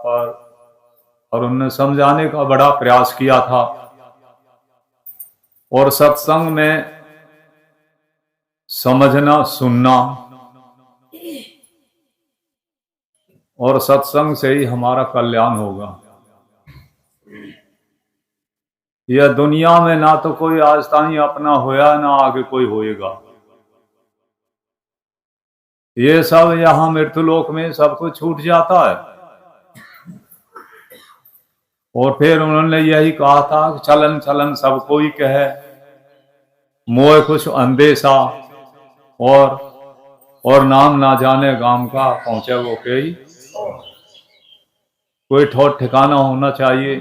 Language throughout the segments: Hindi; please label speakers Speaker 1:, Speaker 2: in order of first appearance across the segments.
Speaker 1: और उनने समझाने का बड़ा प्रयास किया था। और सत्संग में समझना, सुनना, और सत्संग से ही हमारा कल्याण होगा। यह दुनिया में ना तो कोई आज ताई अपना होया, ना आगे कोई होएगा। ये सब यहाँ मृत्युलोक में सब कुछ छूट जाता है। और फिर उन्होंने यही कहा था कि चलन चलन सब कोई कहे, मोह कुछ अंदेशा, और नाम ना जाने गाम का, पहुंचे वो कई। कोई ठोट ठिकाना होना चाहिए।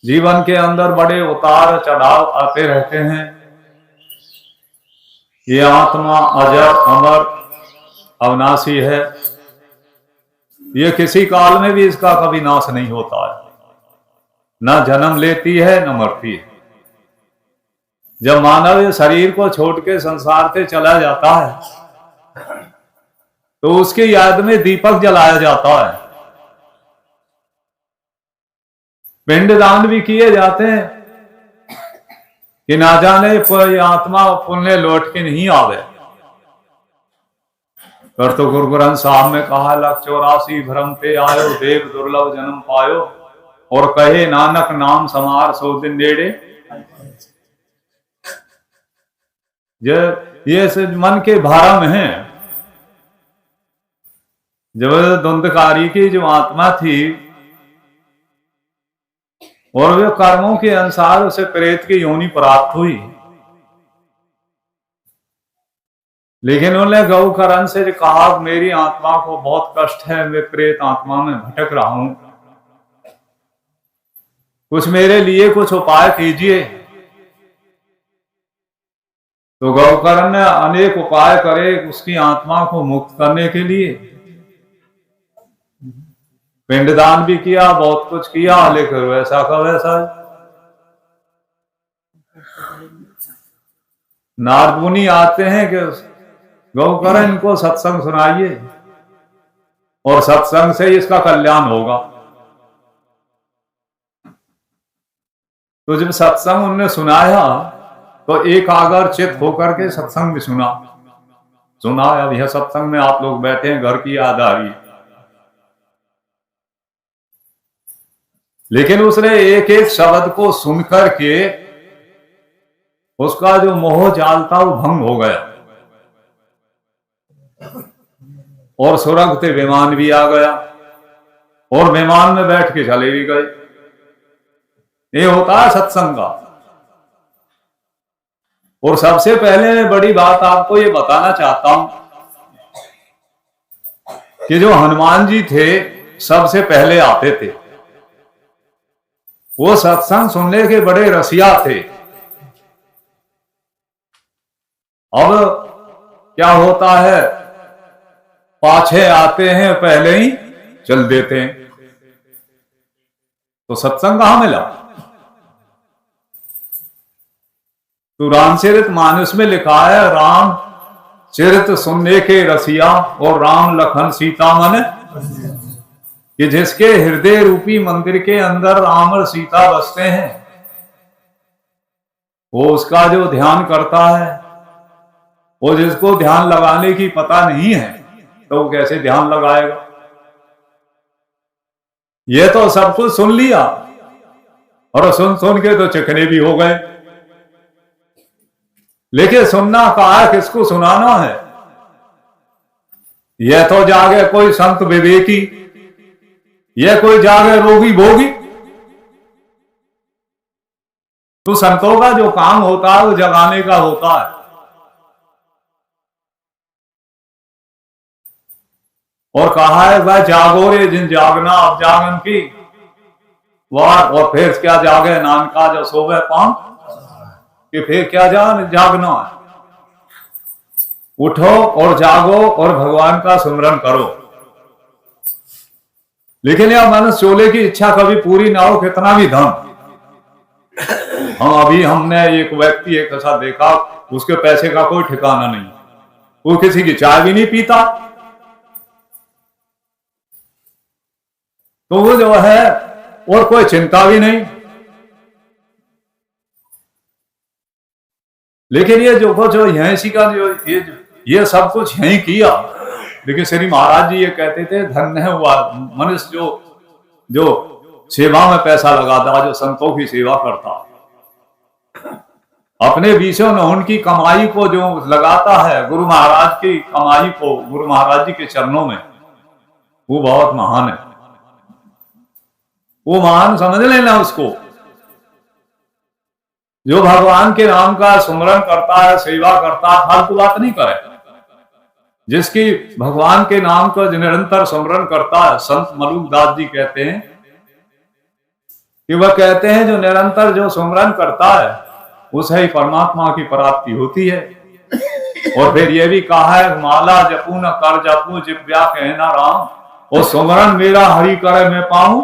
Speaker 1: जीवन के अंदर बड़े उतार चढ़ाव आते रहते हैं। ये आत्मा अजर अमर अविनाशी है। ये किसी काल में भी इसका कभी नाश नहीं होता है, ना जन्म लेती है न मरती है। जब मानव ये शरीर को छोड़ के संसार से चला जाता है तो उसकी याद में दीपक जलाया जाता है, पिंडदान भी किए जाते हैं कि ना जाने कोई आत्मा पुण्य लौट के नहीं आवे। कर तो गुरु ग्रंथ साहब में कहा, 184 भ्रम पे आयो, देव दुर्लभ जन्म पायो, और कहे नानक नाम समार सो दिन नेड़े। ये मन के भरम है। जब द्वंद्वकारी की जो आत्मा थी और वे कर्मों के अनुसार उसे प्रेत की योनि प्राप्त हुई, लेकिन उन्होंने गौकरण से कहा, मेरी आत्मा को बहुत कष्ट है, मैं प्रेत आत्मा में भटक रहा हूं, कुछ मेरे लिए कुछ उपाय कीजिए। तो गौकर्ण ने अनेक उपाय करे उसकी आत्मा को मुक्त करने के लिए। पिंडदान भी किया, बहुत कुछ किया, लेकिन वैसा का वैसा ही। नारद मुनि आते हैं कि गौकर्ण इनको सत्संग सुनाइए और सत्संग से इसका कल्याण होगा। तो जब सत्संग उन्होंने सुनाया तो एक आगर चित होकर के सत्संग भी सुना। अब यह सत्संग में आप लोग बैठे हैं, घर की याद आ रही, लेकिन उसने एक एक शब्द को सुनकर के उसका जो मोह जाल था वो भंग हो गया और सुरंगते विमान भी आ गया और विमान में बैठ के चले भी गए। ये होता है सत्संग का। और सबसे पहले मैं बड़ी बात आपको ये बताना चाहता हूं कि जो हनुमान जी थे सबसे पहले आते थे, वो सत्संग सुनने के बड़े रसिया थे। अब क्या होता है, पाछे आते हैं, पहले ही चल देते हैं, तो सत्संग कहां मिला? तो रामचरित मानस में लिखा है, राम चरित सुनने के रसिया और राम लखन सीता मन, कि जिसके हृदय रूपी मंदिर के अंदर राम और सीता बसते हैं, वो उसका जो ध्यान करता है, वो जिसको ध्यान लगाने की पता नहीं है तो वो कैसे ध्यान लगाएगा? ये तो सब कुछ सुन लिया और सुन सुन के तो चिकने भी हो गए, लेकिन सुनना कहा है, किसको सुनाना है? यह तो जागे कोई संत विवेकी, यह कोई जागे रोगी भोगी। तो संतों का जो काम होता है वो जगाने का होता है। और कहा है, वह जागो रे जिन जागना अब जागन की वार, और फिर क्या जागे नानका जो सोवे पान, कि फिर क्या जागना है? उठो और जागो और भगवान का सुमिरन करो। लेकिन यह मनुष्य चोले की इच्छा कभी पूरी ना हो, कितना भी धन। हमने एक व्यक्ति एक ऐसा देखा, उसके पैसे का कोई ठिकाना नहीं, वो किसी की चाय भी नहीं पीता, तो वो जो है और कोई चिंता भी नहीं। लेकिन ये जो यहीं सी का जो ये सब कुछ यहीं किया। लेकिन श्री महाराज जी ये कहते थे धन्य है हुआ मनुष्य जो सेवा में पैसा लगाता, जो संतों की सेवा करता, अपने विषयों में उनकी कमाई को जो लगाता है गुरु महाराज की कमाई को गुरु महाराज जी के चरणों में, वो बहुत महान है। वो महान समझ लेना उसको। जो भगवान के नाम का सुमरन करता है, सेवा करता है, फालतू बात नहीं करे। जिसकी भगवान के नाम का निरंतर सुमरन करता है, संत मलुकदास जी कहते हैं कि वह कहते हैं जो निरंतर जो सुमरन करता है उसे ही परमात्मा की प्राप्ति होती है। और फिर ये भी कहा है माला जपू न कर जपू जिव्या कहना राम, और सुमरन मेरा हरि करे मैं पाऊं।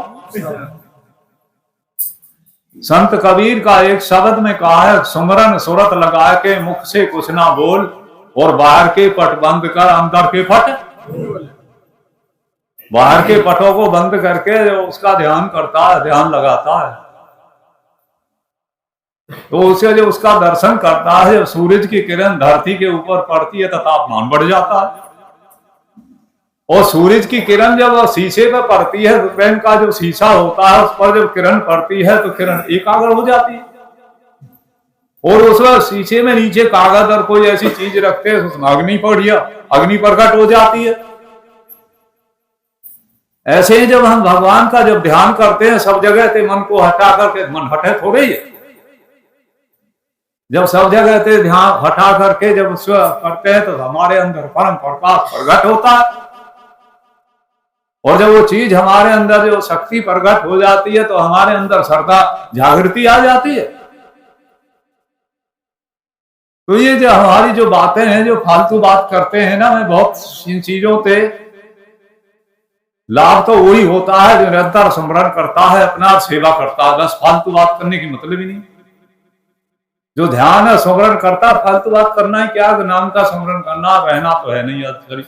Speaker 1: संत कबीर का एक शब्द में कहा है सुमरन सुरत लगा के मुख से कुछ ना बोल, और बाहर के पट बंद कर अंदर के पट, बाहर के पटों को बंद करके जो उसका ध्यान करता है, ध्यान लगाता है, तो उसे जो उसका दर्शन करता है, जब सूरज की किरण धरती के ऊपर पड़ती है तो तापमान बढ़ जाता है। और सूरज की किरण जब शीशे पर पड़ती है, पेन का जो शीशा होता है उस पर जब किरण पड़ती है तो किरण एकाग्र हो जाती है। और उस शीशे में नीचे कागज और कोई ऐसी चीज रखते हैं उसमें अग्नि प्रकट हो जाती है। ऐसे ही जब हम भगवान का जब ध्यान करते हैं सब जगह से मन को हटा करके, मन हटे थोड़े ही, जब सब जगह से ध्यान हटा करके जब उसको करते हैं तो हमारे अंदर परम प्रकाश प्रकट होता है। और जब वो चीज हमारे अंदर जो शक्ति प्रकट हो जाती है तो हमारे अंदर श्रद्धा जागृति आ जाती है। तो ये जो हमारी जो बातें हैं, जो फालतू बात करते हैं ना, मैं बहुत इन चीजों से लाभ तो वही होता है जो निरंतर स्मरण करता है, अपना सेवा करता है। बस फालतू बात करने की मतलब ही नहीं। जो ध्यान है स्मरण करता, फालतू बात करना है क्या, नाम का स्मरण करना, रहना तो है नहीं यार,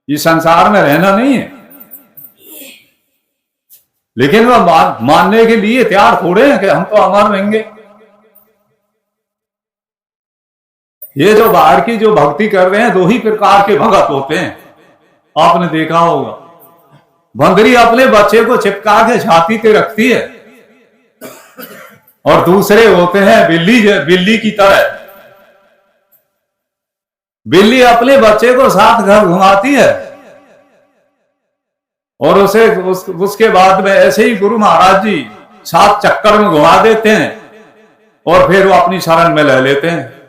Speaker 1: इस संसार में रहना नहीं है। लेकिन वह मानने के लिए तैयार थोड़े हैं कि हम तो अमर रहेंगे। ये जो बाहर की जो भक्ति कर रहे हैं दो ही प्रकार के भगत होते हैं, आपने देखा होगा। बंदरी अपने बच्चे को चिपका के छाती पे रखती है, और दूसरे होते हैं बिल्ली की तरह। बिल्ली अपने बच्चे को साथ घर घुमाती है, और उसके बाद में ऐसे ही गुरु महाराज जी 7 चक्कर में घुमा देते हैं और फिर वो अपनी शरण में ले लेते हैं।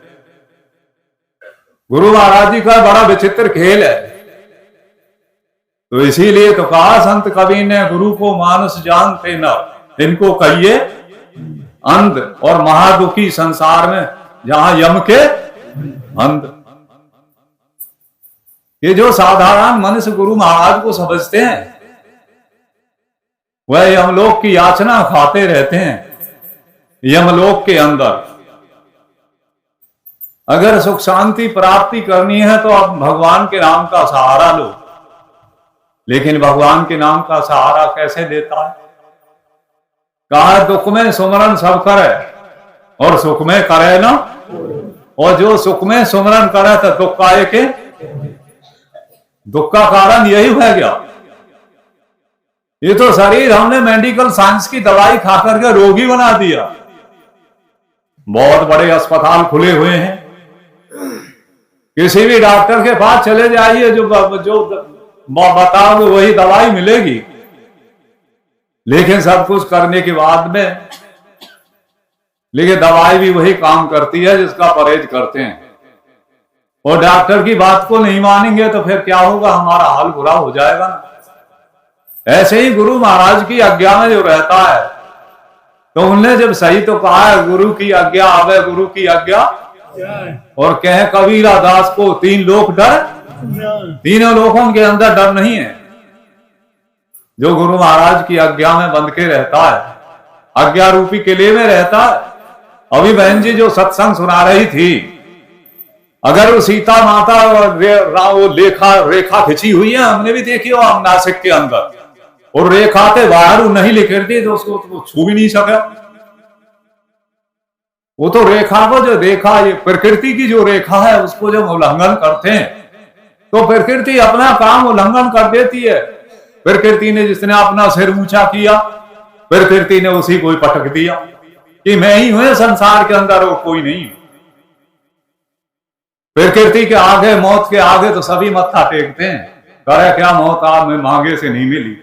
Speaker 1: गुरु महाराज जी का बड़ा विचित्र खेल है। तो इसीलिए तो कहा संत कबीर ने, गुरु को मानुष जानते न, इनको कहिए अंध, और महादुखी संसार में जहां यम के अंध। ये जो साधारण मनुष्य गुरु महाराज को समझते हैं वह यमलोक की याचना खाते रहते हैं। यमलोक के अंदर अगर सुख शांति प्राप्ति करनी है तो आप भगवान के नाम का सहारा लो। लेकिन भगवान के नाम का सहारा कैसे देता है? कहा दुख में सुमरन सब करे और सुख में करे ना। और जो सुख में सुमरन करे तो दुख का के दुख का कारण यही हो गया। ये तो शरीर हमने मेडिकल साइंस की दवाई खा करके रोगी बना दिया। बहुत बड़े अस्पताल खुले हुए हैं, किसी भी डॉक्टर के पास चले जाइए, जो बताओगे वही दवाई मिलेगी। लेकिन सब कुछ करने के बाद में लेकिन दवाई भी वही काम करती है जिसका परहेज करते हैं। और डॉक्टर की बात को नहीं मानेंगे तो फिर क्या होगा, हमारा हाल बुरा हो जाएगा ना। ऐसे ही गुरु महाराज की आज्ञा में जो रहता है, तो उनने जब सही तो कहा है गुरु की आज्ञा आवे गुरु की आज्ञा, और कहे कबीरा दास को 3 लोक डर, तीनों लोगों के अंदर डर नहीं है। जो गुरु महाराज की आज्ञा में बंध के रहता है, आज्ञा रूपी किले में रहता है। अभी बहन जी जो सत्संग सुना रही थी, अगर वो सीता माता वो रेखा खिंची हुई है, हमने भी देखी हो नासिक के अंदर, और रेखा ते बाहर नहीं लिखती तो उसको तो छू भी नहीं सका। वो तो रेखा को जो देखा, ये प्रकृति की जो रेखा है उसको जब उल्लंघन करते हैं तो प्रकृति अपना काम उल्लंघन कर देती है। प्रकृति ने जिसने अपना सिर ऊंचा किया, प्रकृति ने उसी को पटक दिया कि मैं ही हूं संसार के अंदर और कोई नहीं। प्रकृति के आगे, मौत के आगे तो सभी मत्था टेकते हैं, करे क्या मौत आप में मांगे से नहीं मिली।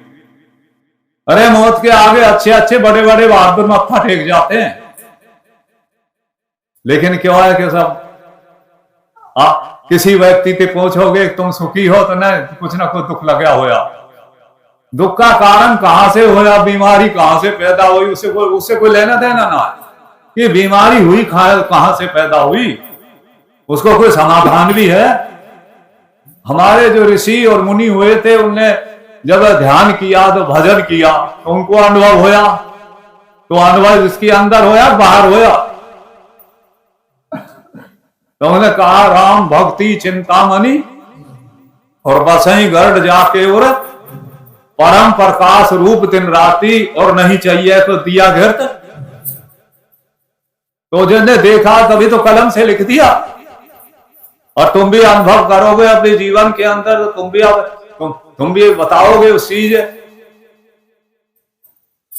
Speaker 1: अरे मौत के आगे अच्छे अच्छे बड़े बड़े बहादुर मत्था टेक जाते हैं। लेकिन क्यों है कि सब किसी व्यक्ति से पूछोगे तुम सुखी हो तो ना कुछ दुख लगा होया। दुख का कारण कहां से होया, बीमारी कहां से पैदा हुई, उससे कोई लेना देना ना है कि बीमारी हुई कहां से पैदा हुई, उसको कोई समाधान भी है। हमारे जो ऋषि और मुनि हुए थे उनने जब ध्यान किया तो भजन किया तो उनको अनुभव होया। तो अनुभव जिसके अंदर होया बाहर होया। तो उन्होंने कहा राम भक्ति चिंतामणि और बसई गर्द जाके और परम प्रकाश रूप दिन राति और नहीं चाहिए तो दिया घृत। तो जिसने देखा तभी तो कलम से लिख दिया। और तुम भी अनुभव करोगे अपने जीवन के अंदर तो तुम भी बताओगे उस चीज।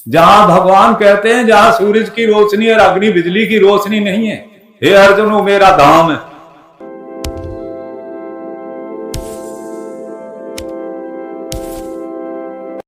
Speaker 1: जहां भगवान कहते हैं जहां सूरज की रोशनी और अग्नि बिजली की रोशनी नहीं है, हे अर्जुन वो मेरा धाम है।